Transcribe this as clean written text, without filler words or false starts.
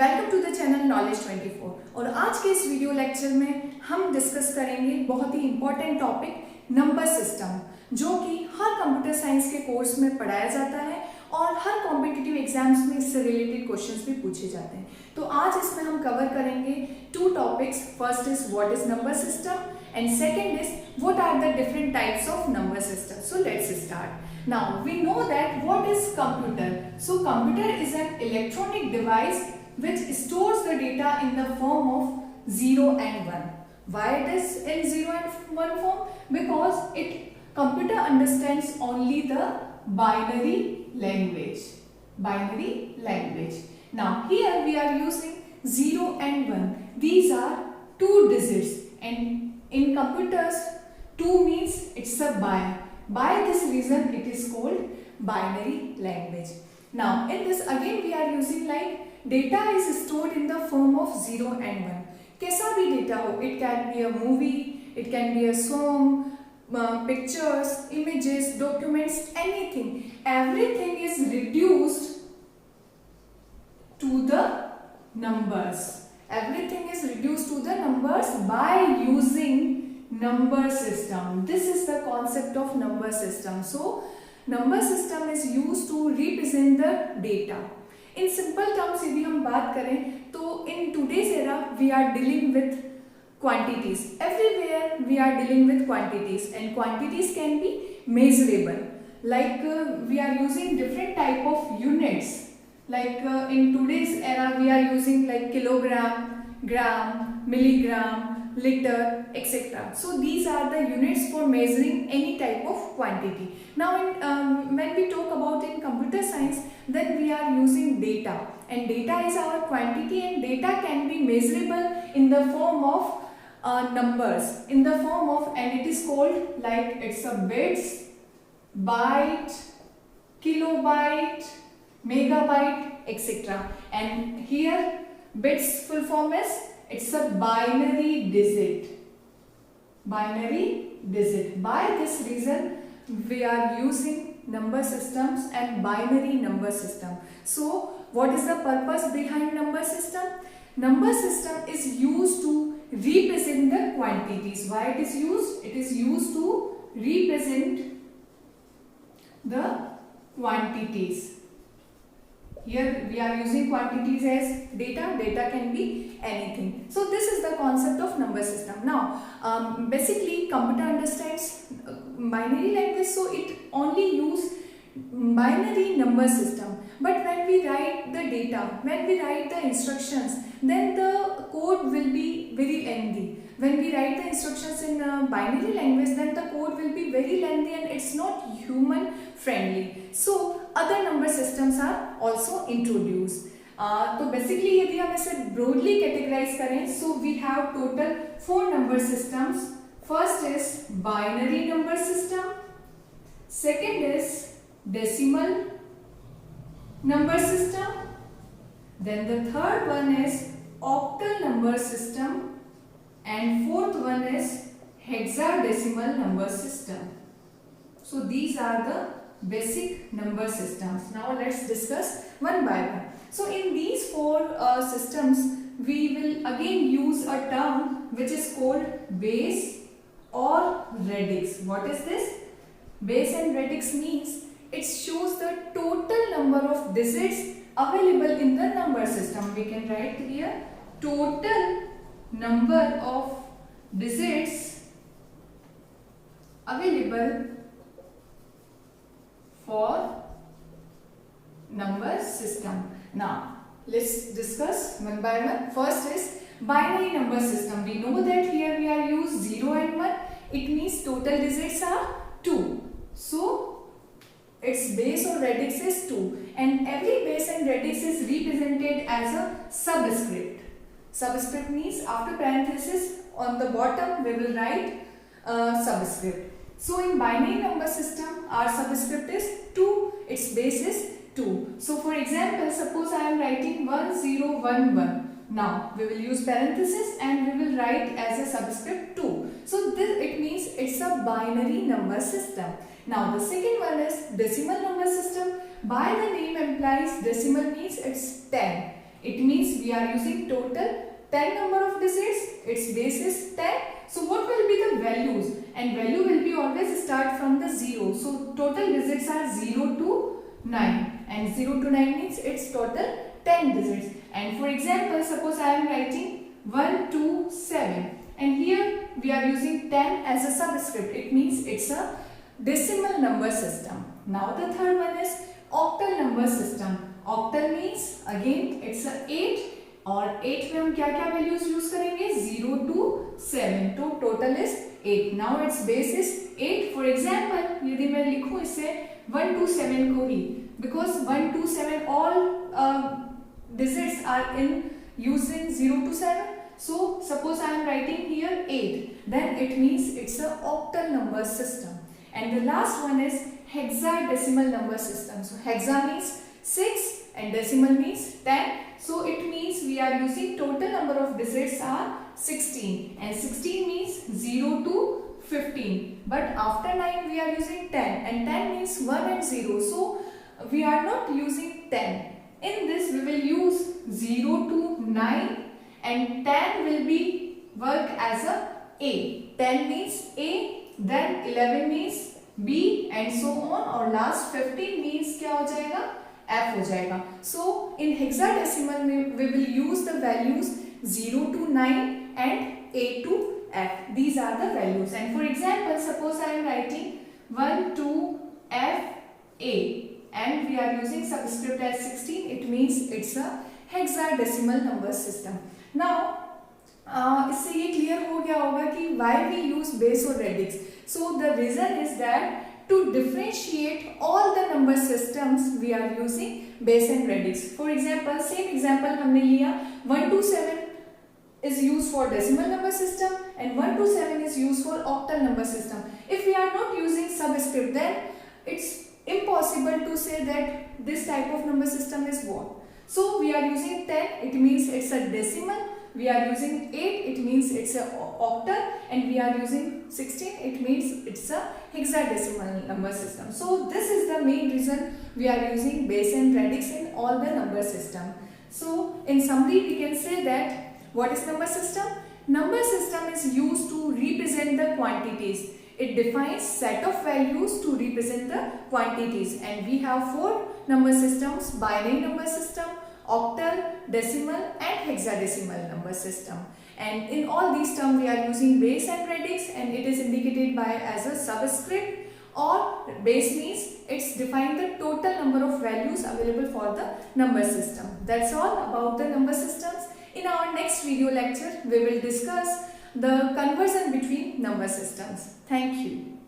Welcome to the channel knowledge 24। और आज के इस वीडियो लेक्चर में हम डिस्कस करेंगे बहुत ही इंपॉर्टेंट टॉपिक नंबर सिस्टम, जो कि हर कंप्यूटर साइंस के कोर्स में पढ़ाया जाता है और हर कॉम्पिटिटिव एग्जाम्स में इससे रिलेटेड क्वेश्चंस भी पूछे जाते हैं। तो आज इसमें हम कवर करेंगे two topics. First is what is number system and second is what are the different types of number system. So let's start. Now we know that what is computer. So computer is an electronic device which stores the data in the form of 0 and 1. Why it is in 0 and 1 form? Because computer understands only the binary language. Binary language. Now here we are using 0 and 1. These are two digits, and in computers 2 means it's a bi. By this reason it is called binary language. Now in this again we are using like data is stored in the form of 0 and 1. कैसा भी data हो, it can be a movie, it can be a song, pictures, images, documents, anything. Everything is reduced to the numbers. Everything is reduced to the numbers by using number system. This is the concept of number system. So number system is used to represent the data. In simple terms यदि हम बात करें तो in today's era we are dealing with quantities. Everywhere we are dealing with quantities, and quantities can be measurable. Like we are using different type of units. Like in today's era we are using like kilogram, gram, milligram, liter, etc. So these are the units for measuring any type of quantity. Now when we talk about in computer science, then we are using data, and data is our quantity, and data can be measurable in the form of numbers, in the form of, and it is called like it's a bits, byte, kilobyte, megabyte, etc. And here bits full form is it's a binary digit. Binary digit. By this reason we are using number systems and binary number system. So what is the purpose behind number system? Number system is used to represent the quantities. Why it is used? It is used to represent the quantities. Here we are using quantities as data. Data can be anything. So this is the concept of number system. Now basically computer understands binary language, so it only use binary number system. But when we write the data, when we write the instructions, then the code will be very lengthy. When we write the instructions in binary language, then the code will be very lengthy and it's not human friendly. So other number systems are also introduced. तो basically यदि हम इसे broadly categorize करें, so we have total 4 number systems. First is binary number system, second is decimal number system, then the third one is octal number system, and fourth one is hexadecimal number system. So these are the basic number systems. Now let's discuss one by one. So in these 4 systems we will again use a term which is called base or radix. What is this? Base and radix means it shows the total number of digits available in the number system. We can write here total number of digits available for number system. Now let's discuss one by one. First is binary number system. We know that here we are use 0 and 1. It means total digits are 2. So its base or radix is 2, and every base and radix is represented as a subscript. Subscript means after parenthesis on the bottom we will write subscript. So in binary number system our subscript is 2, its base is 2. So for example, suppose I am writing 1011. Now we will use parenthesis and we will write as a subscript 2. So this it means it's a binary number system. Now the second one is decimal number system. By the name implies decimal means it's 10. It means we are using total 10 number of digits, its base is 10. So what will be the values? And value will be always start from the 0. So total digits are 0 to 9, and 0 to 9 means it's total 10 digits. And for example, suppose I am writing 1, 2, 7, and here we are using 10 as a subscript. It means it's a decimal number system. Now the third one is octal number system. Octal means again it's a 8, और 8 में हम क्या क्या values use करेंगे? 0 to 7, तो total is 8. Now its base is 8. For example यदि मैं लिखूं इसे 1 to 7 को ही, because 1 to 7 all digits are in using 0 to 7. So suppose I am writing here 8, then it means it's a octal number system. And the last one is hexadecimal number system. So hexa means 6 and decimal means 10. So it means we are using total number of digits are 16, and 16 means 0 to 15. But after 9 we are using 10, and 10 means 1 and 0. So we are not using 10. In this we will use 0 to 9, and 10 will be work as a A. 10 means A, then 11 means B, and so on, और last 15 means क्या हो जाएगा? F हो जाएगा. So in hexadecimal we will use the values 0 to 9 and A to F. These are the values. And for example, suppose I am writing 1 to F A, and we are using subscript as 16. It means it's a hexadecimal number system. Now इससे ये clear हो गया होगा कि why we use base और radix. So the reason is that to differentiate all the number systems we are using base and radix. For example, same example हमने लिया 1 to 7 is used for decimal number system, and 1 to 7 is used for octal number system. If we are not using subscript, then it's impossible to say that this type of number system is what. So we are using 10, it means it's a decimal. We are using 8, it means it's a octal, and we are using 16, it means it's a hexadecimal number system. So this is the main reason we are using base and radix in all the number system. So in summary we can say that what is number system? Number system is used to represent the quantities. It defines set of values to represent the quantities, and we have 4 number systems: binary number system, octal, decimal and hexadecimal number system. And in all these terms we are using base and radix, and it is indicated by as a subscript, or base means it's defined the total number of values available for the number system. That's all about the number systems. In our next video lecture we will discuss the conversion between number systems. Thank you.